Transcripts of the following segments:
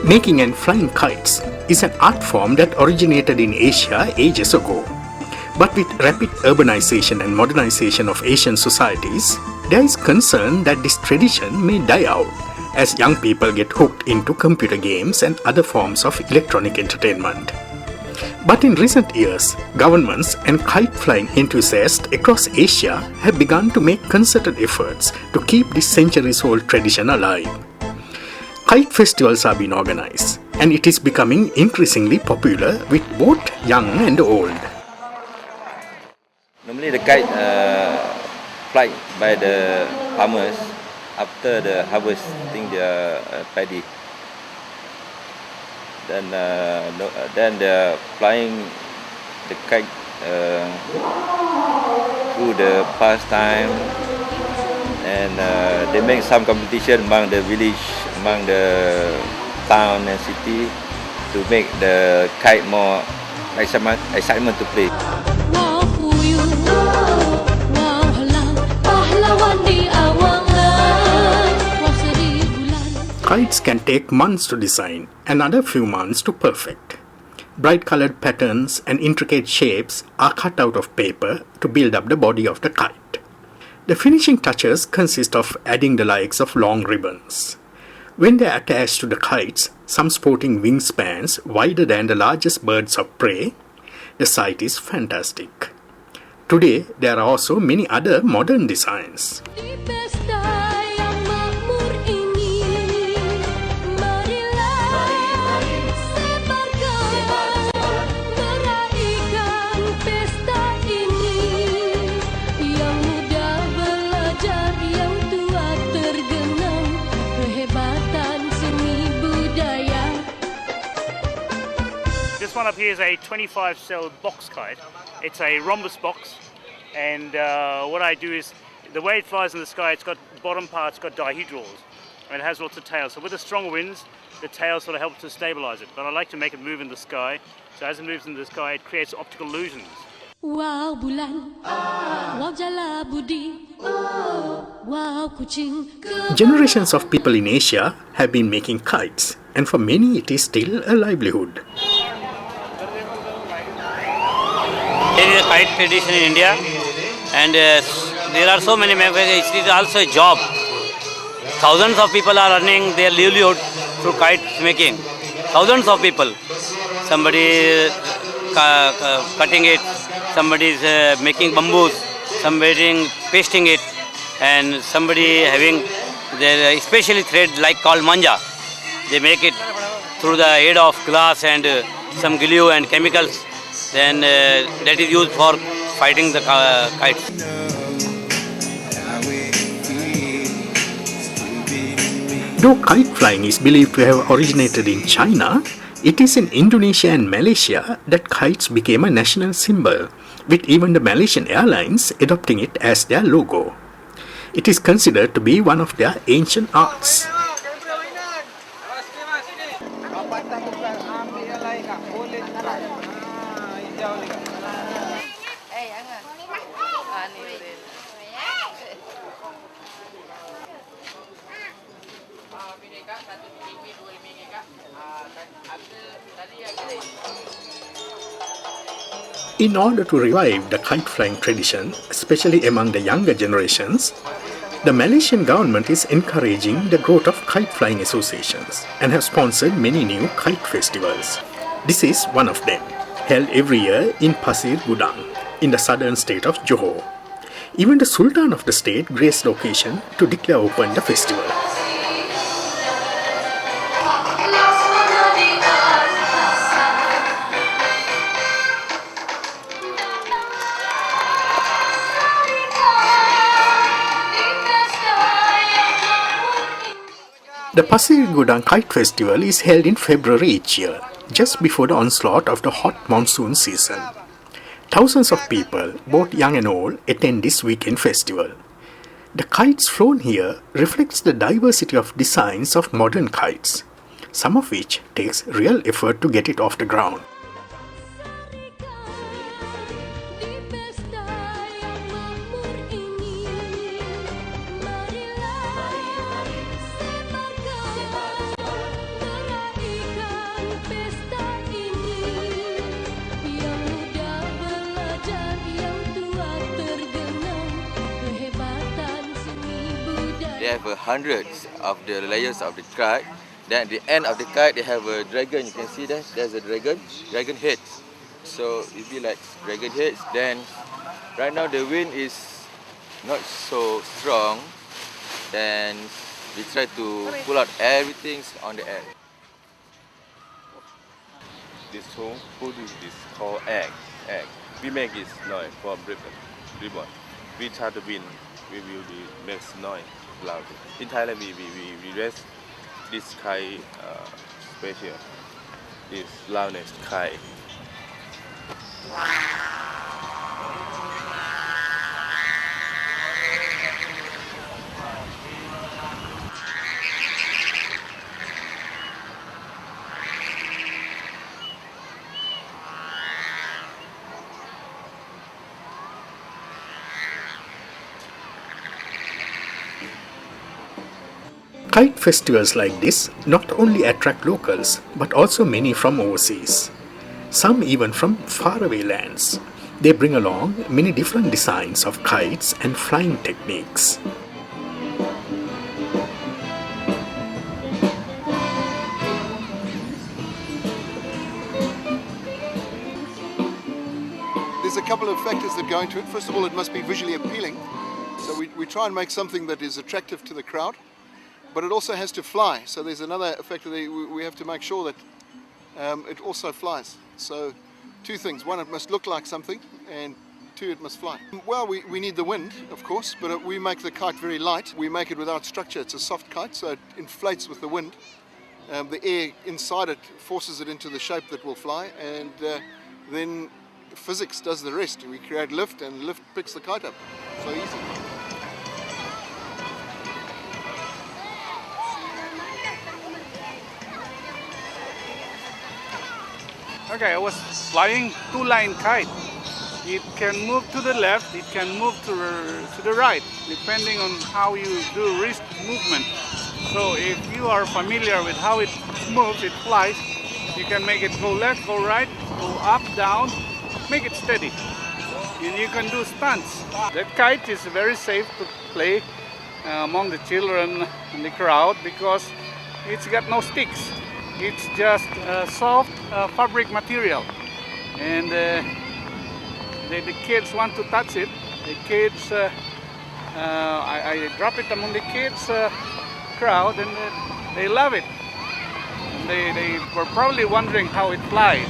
Making and flying kites is an art form that originated in Asia ages ago. But with rapid urbanization and modernization of Asian societies, there is concern that this tradition may die out as young people get hooked into computer games and other forms of electronic entertainment. But in recent years, governments and kite-flying enthusiasts across Asia have begun to make concerted efforts to keep this centuries-old tradition alive. Kite festivals are being organized, and it is becoming increasingly popular with both young and old. Normally the kite fly by the farmers after the harvesting their paddy. Then they're flying the kite through the pastime, and they make some competition among the village, among the town and city to make the kite more excitement to play. Kites can take months to design, another few months to perfect. Bright colored patterns and intricate shapes are cut out of paper to build up the body of the kite. The finishing touches consist of adding the likes of long ribbons. When they are attached to the kites, some sporting wingspans wider than the largest birds of prey, the sight is fantastic. Today, there are also many other modern designs. This one up here is a 25-cell box kite. It's a rhombus box, and what I do is, the way it flies in the sky, it's got the bottom part's got dihedrals, and it has lots of tails. So with the strong winds, the tail sort of helps to stabilize it. But I like to make it move in the sky, so as it moves in the sky, it creates optical illusions. Wow bulan, wow jala budi, wow kucing. Generations of people in Asia have been making kites, and for many it is still a livelihood. There is a kite tradition in India, and there are so many members. It is also a job. Thousands of people are earning their livelihood through kite making. Thousands of people. Somebody is cutting it, somebody is making bamboos, somebody pasting it, and somebody having their especially thread like called manja. They make it through the aid of glass and some glue and chemicals. Then that is used for fighting the kites. Though kite flying is believed to have originated in China, it is in Indonesia and Malaysia that kites became a national symbol, with even the Malaysian airlines adopting it as their logo. It is considered to be one of their ancient arts. In order to revive the kite flying tradition, especially among the younger generations, the Malaysian government is encouraging the growth of kite flying associations and have sponsored many new kite festivals. This is one of them, held every year in Pasir Gudang, in the southern state of Johor. Even the Sultan of the state graced the occasion to declare open the festival. The Pasir Gudang Kite Festival is held in February each year, just before the onslaught of the hot monsoon season. Thousands of people, both young and old, attend this weekend festival. The kites flown here reflects the diversity of designs of modern kites, some of which takes real effort to get it off the ground. they have hundreds of the layers of the kite. Then at the end of the kite, they have a dragon. You can see that there's a dragon head. So it be like dragon heads. Then right now the wind is not so strong. Then we try to pull out everything on the air. This whole food is called egg. We make this noise for ribbon. We try to win. We will make noise loud. In Thailand, we rest this kite special. This loudness kite. Kite festivals like this not only attract locals but also many from overseas, some even from faraway lands. They bring along many different designs of kites and flying techniques. There's a couple of factors that go into it. First of all, it must be visually appealing. So we try and make something that is attractive to the crowd, but it also has to fly. So there's another factor that we have to make sure that it also flies. So two things. One, it must look like something, and two, it must fly. Well, we need the wind, of course, but we make the kite very light. We make it without structure. It's a soft kite, so it inflates with the wind. The air inside it forces it into the shape that will fly, and then physics does the rest. We create lift, and lift picks the kite up. So easy. Okay, I was flying two-line kite. It can move to the left, it can move to the right, depending on how you do wrist movement. So if you are familiar with how it moves, it flies, you can make it go left, go right, go up, down, make it steady. And you can do stunts. The kite is very safe to play among the children and the crowd because it's got no sticks. It's just soft fabric material, and the kids want to touch it. The kids, I drop it among the kids crowd, and they love it. And they were probably wondering how it flies.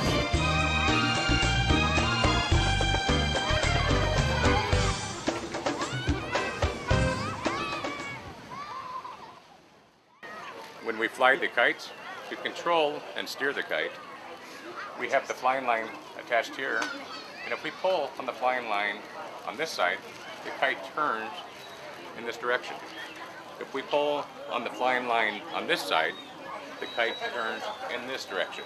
When we fly the kites, to control and steer the kite, we have the flying line attached here, and if we pull on the flying line on this side, the kite turns in this direction. If we pull on the flying line on this side, the kite turns in this direction.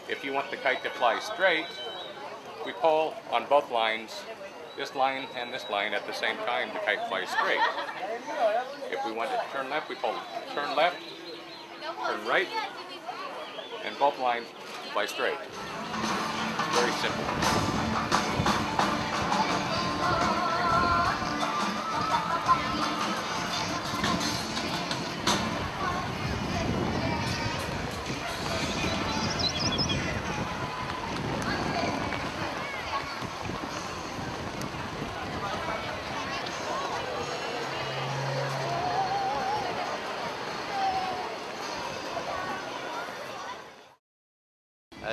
If you want the kite to fly straight, we pull on both lines, this line and this line at the same time, the kite flies straight. If we want it to turn left, we pull turn left, turn right, and both lines fly straight. Very simple.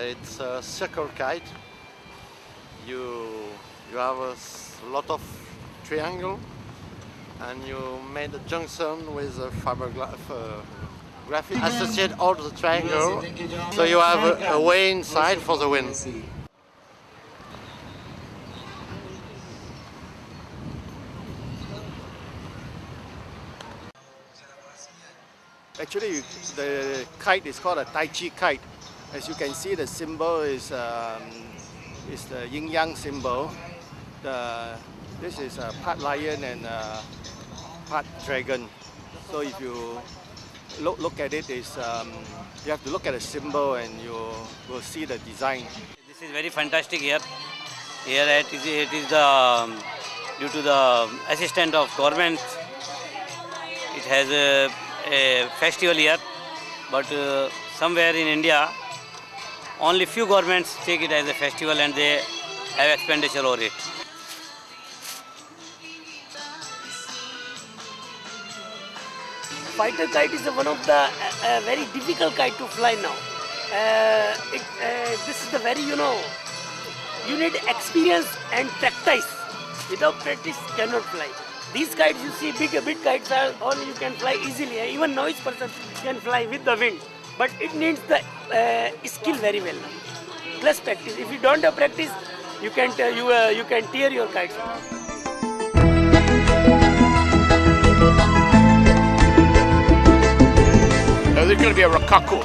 It's a circle kite. You have a lot of triangle, and you made a junction with a fiber graphic associate all the triangle, so you have a way inside for the wind. Actually, the kite is called a Tai Chi kite. As you can see, the symbol is the yin-yang symbol. This is part lion and part dragon. So if you look at it, you have to look at the symbol and you will see the design. This is very fantastic here. Here it is the due to the assistance of government it has a festival here, but somewhere in India, only few governments take it as a festival and they have expenditure over it. Fighter kite is one of the very difficult kite to fly now. This is the very, you need experience and practice. Without practice, cannot fly. These kites you see, big kites are all you can fly easily. Even novice person can fly with the wind. But it needs the skill very well now. Plus practice. If you don't have practice, you can tear your kites. There's going to be a Rokkaku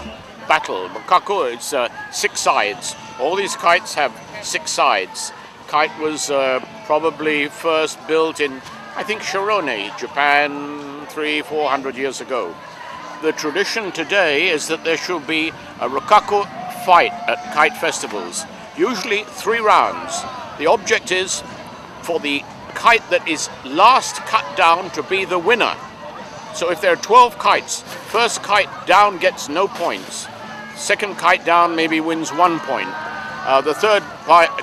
battle. Rokkaku, it's 6 sides. All these kites have 6 sides. Kite was probably first built in, I think, Shirone, Japan, 300-400 years ago. The tradition today is that there should be a Rokkaku fight at kite festivals, usually 3 rounds. The object is for the kite that is last cut down to be the winner. So if there are 12 kites, first kite down gets no points. Second kite down maybe wins 1 point. The third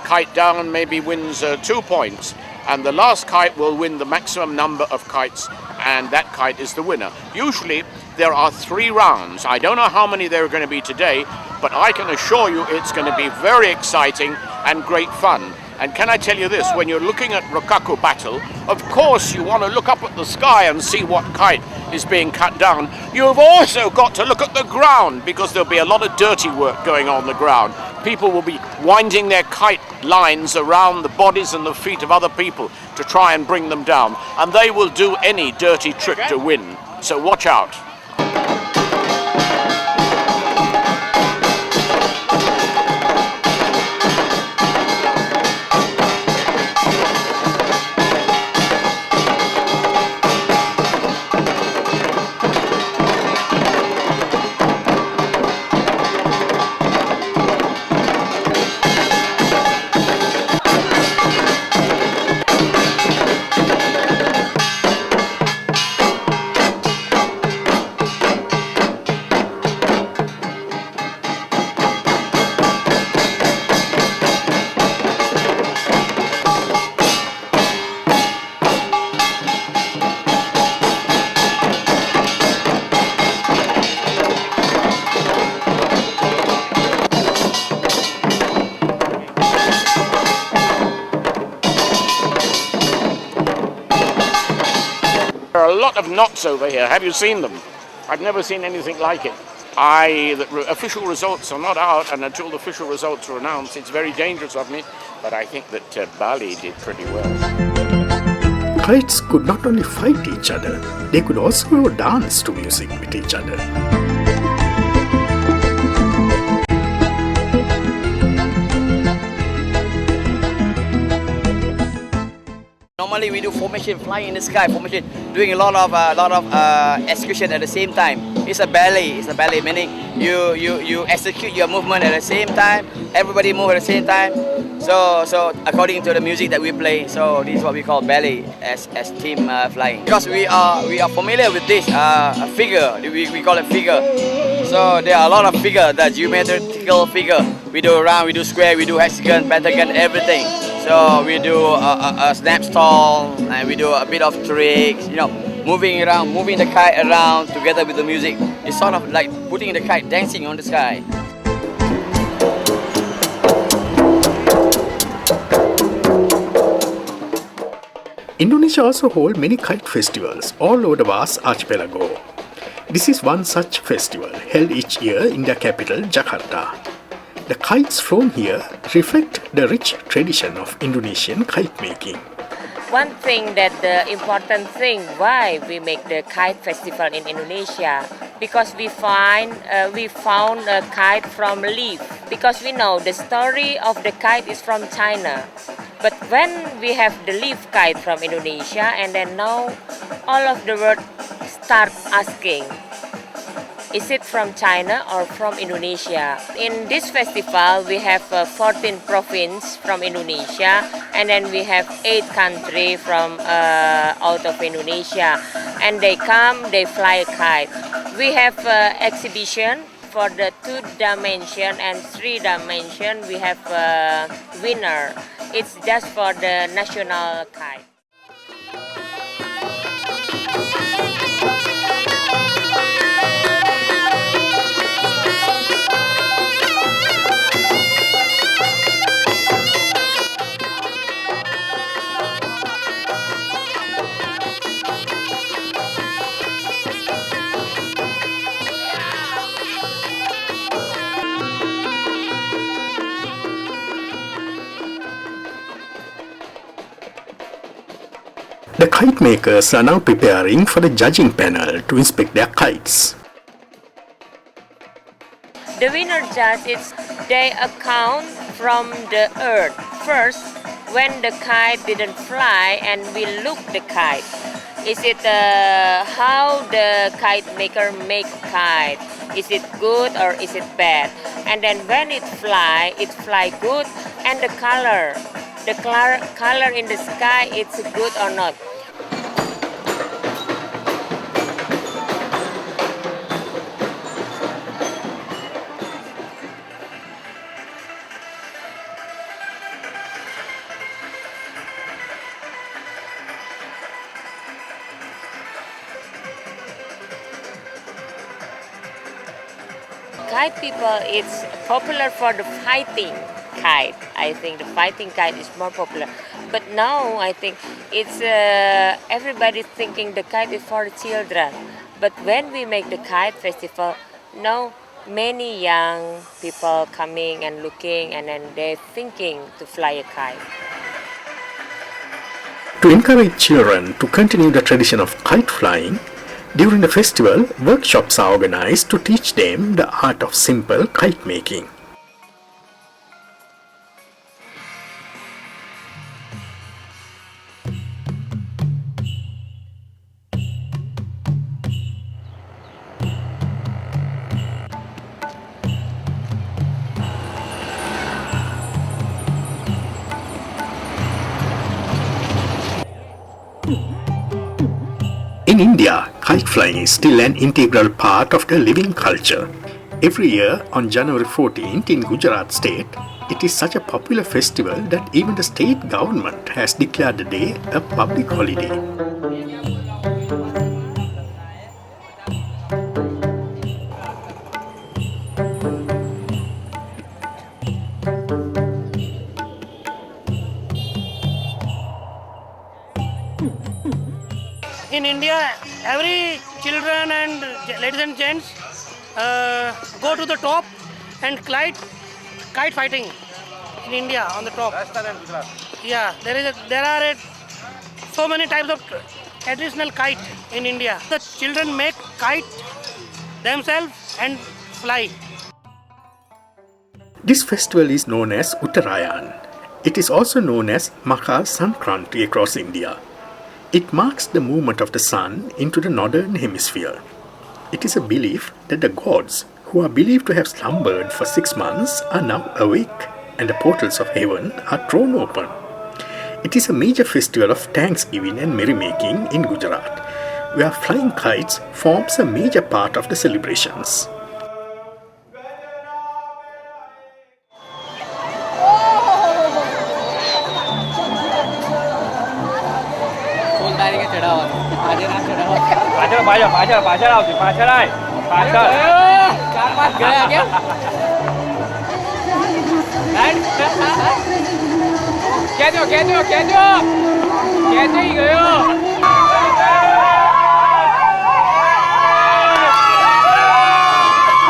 kite down maybe wins 2 points. And the last kite will win the maximum number of kites, and that kite is the winner. Usually there are 3 rounds. I don't know how many there are going to be today, but I can assure you it's going to be very exciting and great fun. And can I tell you this, when you're looking at Rokkaku battle, of course you want to look up at the sky and see what kite is being cut down. You've also got to look at the ground, because there'll be a lot of dirty work going on the ground. People will be winding their kite lines around the bodies and the feet of other people to try and bring them down. And they will do any dirty trick to win. So watch out. There are a lot of knots over here. Have you seen them? I've never seen anything like it. The official results are not out, and until the official results are announced, it's very dangerous of me, but I think that Bali did pretty well. Kites could not only fight each other, they could also dance to music with each other. Normally we do formation, flying in the sky, formation, doing a lot of execution at the same time. It's a ballet. It's a ballet, meaning you execute your movement at the same time. Everybody move at the same time. So according to the music that we play, so this is what we call ballet as team flying. Because we are familiar with this figure. We call it figure. So there are a lot of figure, the geometrical figure. We do round, we do square, we do hexagon, pentagon, everything. So we do a snap stall, and we do a bit of tricks, moving around, moving the kite around together with the music. It's sort of like putting the kite dancing on the sky. Indonesia also holds many kite festivals all over the vast archipelago. This is one such festival held each year in their capital, Jakarta. The kites flown here reflect the rich tradition of Indonesian kite making. One thing that the important thing why we make the kite festival in Indonesia, because we found a kite from leaf, because we know the story of the kite is from China. But when we have the leaf kite from Indonesia, and then now all of the world start asking, is it from China or from Indonesia? In this festival, we have 14 provinces from Indonesia, and then we have 8 countries from out of Indonesia, and they come, they fly a kite. We have exhibition for the 2-dimension and 3-dimension. We have winner. It's just for the national kite. The kite makers are now preparing for the judging panel to inspect their kites. The winner judges, they account from the earth. First, when the kite didn't fly and we look the kite. Is it how the kite maker make kite? Is it good or is it bad? And then when it fly good, and the color in the sky, it's good or not. Kite people, it's popular for the fighting kite. I think the fighting kite is more popular. But now I think it's everybody thinking the kite is for the children. But when we make the kite festival, now many young people coming and looking, and then they're thinking to fly a kite. To encourage children to continue the tradition of kite flying, during the festival, workshops are organized to teach them the art of simple kite making. In India, kite flying is still an integral part of the living culture. Every year on January 14th in Gujarat state, it is such a popular festival that even the state government has declared the day a public holiday. In India, every children and ladies and gents go to the top and kite fighting in India on the top. Yeah, there are so many types of traditional kite in India. The children make kite themselves and fly. This festival is known as Uttarayan. It is also known as Makar Sankranti across India. It marks the movement of the sun into the northern hemisphere. It is a belief that the gods, who are believed to have slumbered for 6 months, are now awake and the portals of heaven are thrown open. It is a major festival of thanksgiving and merrymaking in Gujarat, where flying kites forms a major part of the celebrations.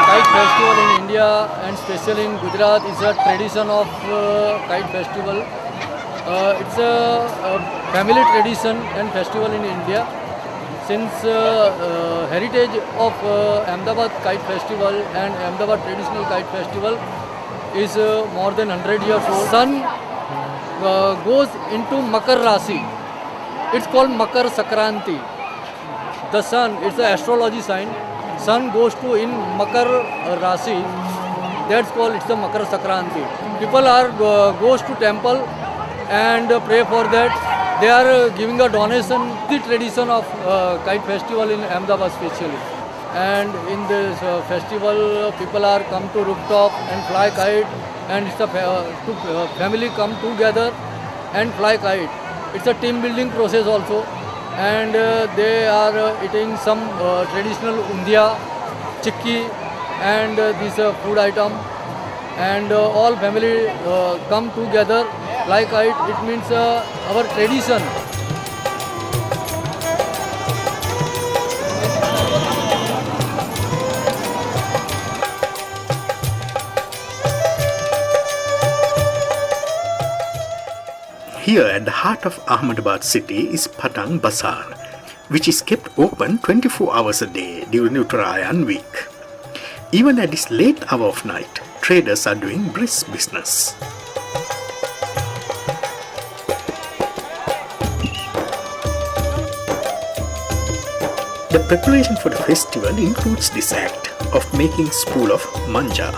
Kite festival in India and especially in Gujarat is a tradition of kite festival. It's a family tradition and festival in India. Since heritage of Ahmadabad Kite Festival and Ahmadabad Traditional Kite Festival is more than 100 years old. Sun goes into Makar Rasi. It's called Makar Sakranti. The sun, it's an astrology sign. sun goes to in Makar Rasi, that's called it's the Makar Sankranti. People are goes to temple and pray for that. They are giving a donation. The tradition of kite festival in Ahmadabad especially. And in this festival, people are come to rooftop and fly kite, and it's a family come together and fly kite. It's a team building process also, and they are eating some traditional undia, chikki, and this food item, and all family come together fly kite. It means our tradition. Here at the heart of Ahmadabad city is Patang Bazaar, which is kept open 24 hours a day during Uttarayan week. Even at this late hour of night, traders are doing brisk business. The preparation for the festival includes this act of making spool of manja,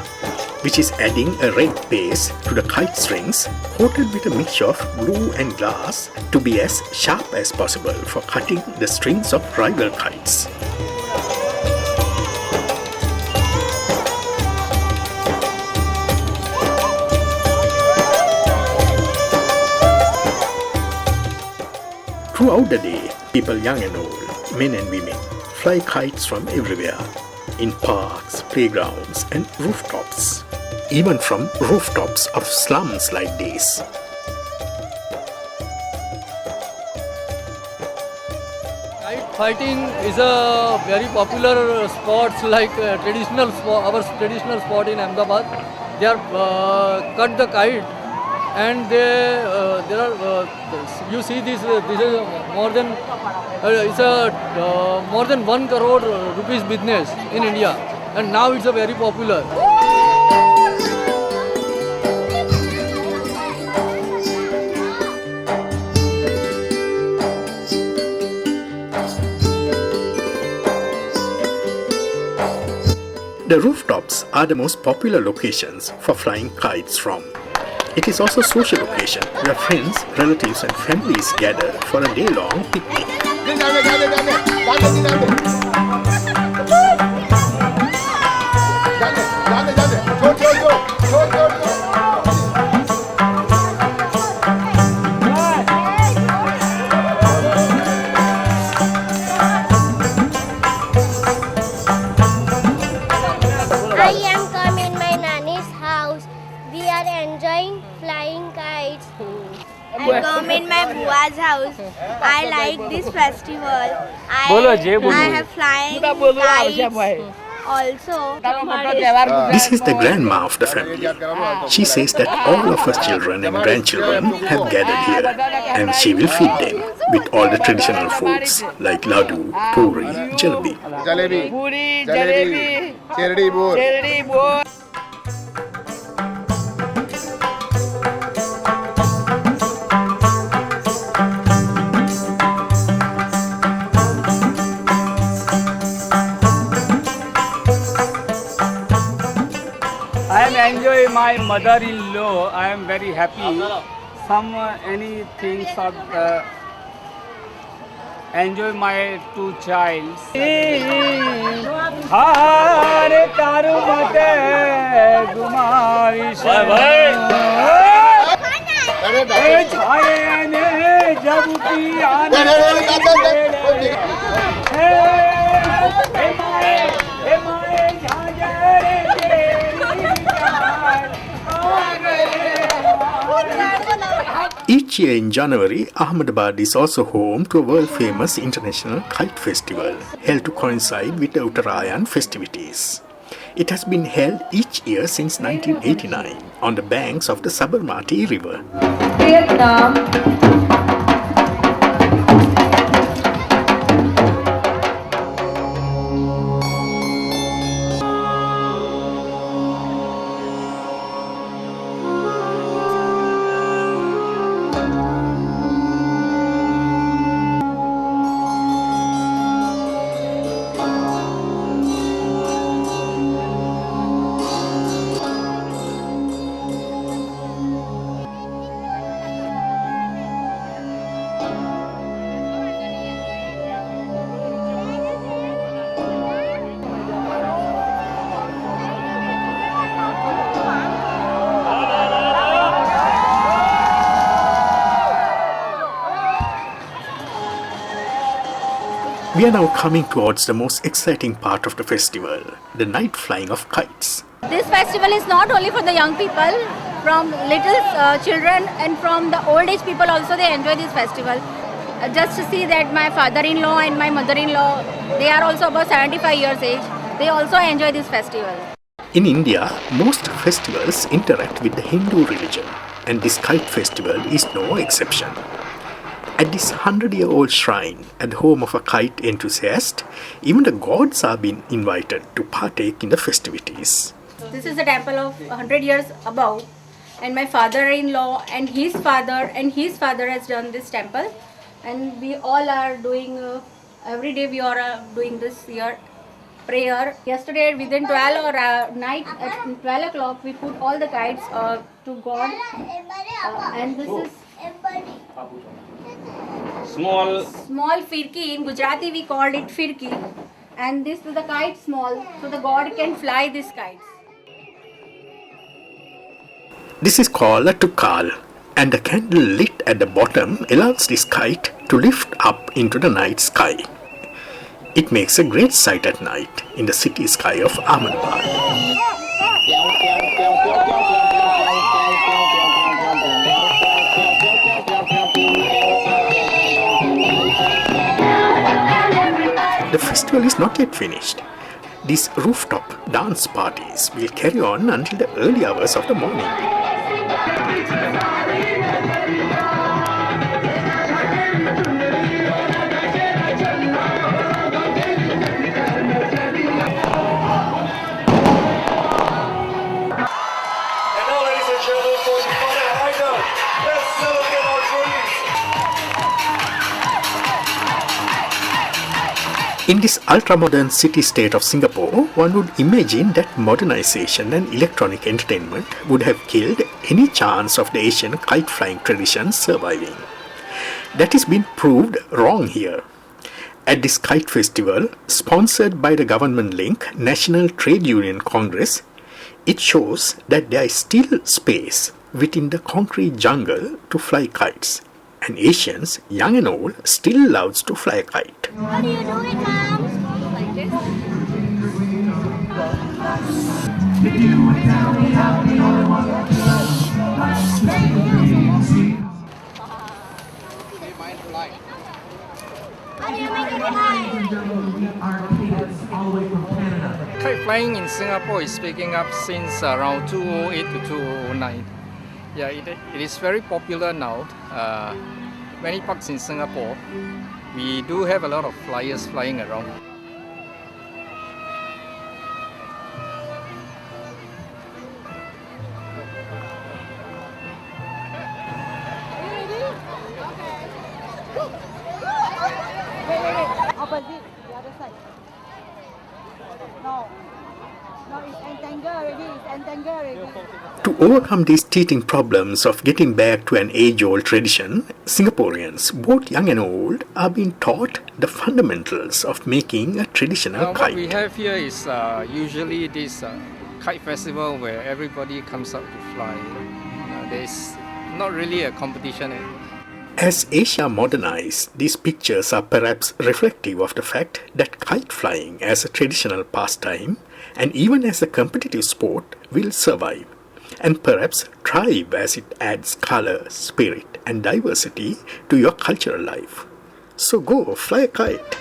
which is adding a red paste to the kite strings coated with a mixture of glue and glass to be as sharp as possible for cutting the strings of rival kites. Throughout the day, people young and old, men and women, fly kites from everywhere, in parks, playgrounds and rooftops. Even from rooftops of slums like these. Kite fighting is a very popular sport, like traditional sport, our traditional sport in Ahmedabad. They are cut the kite, and there are you see this is more than it's a more than 1 crore rupees business in India, and now it's a very popular. The rooftops are the most popular locations for flying kites from. It is also a social occasion where friends, relatives and families gather for a day-long picnic. I come in my bua's house. I like this festival. I have flying kites also. This is the grandma of the family. She says that all of her children and grandchildren have gathered here, and she will feed them with all the traditional foods like laddu, puri, jalebi. Puri, jalebi, cherdi bur. I am enjoying my mother-in-law. I am very happy. Some any things of enjoy my 2 childs. Hare taru mate gumavish. Chhaye ne jab piyane. Each year in January, Ahmadabad is also home to a world-famous international kite festival, held to coincide with the Uttarayan festivities. It has been held each year since 1989 on the banks of the Sabarmati River. Vietnam. We are now coming towards the most exciting part of the festival, the night flying of kites. This festival is not only for the young people, from little children and from the old age people also they enjoy this festival. Just to see that my father-in-law and my mother-in-law, they are also about 75 years age, they also enjoy this festival. In India, most festivals interact with the Hindu religion, and this kite festival is no exception. At this 100-year-old shrine, at the home of a kite enthusiast, even the gods are being invited to partake in the festivities. This is a temple of 100 years above, and my father-in-law and his father has done this temple, and we all are doing, every day we are doing this here prayer. Yesterday within 12 or night at 12 o'clock we put all the kites to God, and this is small firki. In Gujarati we called it firki, and this is the kite small, so the God can fly these kites. This is called a tukal, and the candle lit at the bottom allows this kite to lift up into the night sky. It makes a great sight at night in the city sky of Ahmadabad. The festival is not yet finished. These rooftop dance parties will carry on until the early hours of the morning. In this ultra-modern city-state of Singapore, one would imagine that modernization and electronic entertainment would have killed any chance of the Asian kite-flying tradition surviving. That is being proved wrong here. At this kite festival, sponsored by the government-linked National Trade Union Congress, it shows that there is still space within the concrete jungle to fly kites. And Asians, young and old, still loves to fly a kite. How do you do it, Mom? Like this. How do you make it fly? Kite flying in Singapore is picking up since around 2008 to 2009. Yeah, it is very popular now. Many parks in Singapore, we do have a lot of flyers flying around. Wait. Opposite, the other side. No, it's entangled already. To overcome these teething problems of getting back to an age-old tradition, Singaporeans, both young and old, are being taught the fundamentals of making a traditional kite. What we have here is usually this kite festival where everybody comes out to fly. There's not really a competition. As Asia modernized, these pictures are perhaps reflective of the fact that kite flying as a traditional pastime and even as a competitive sport will survive and perhaps thrive as it adds color, spirit and diversity to your cultural life. So go fly a kite.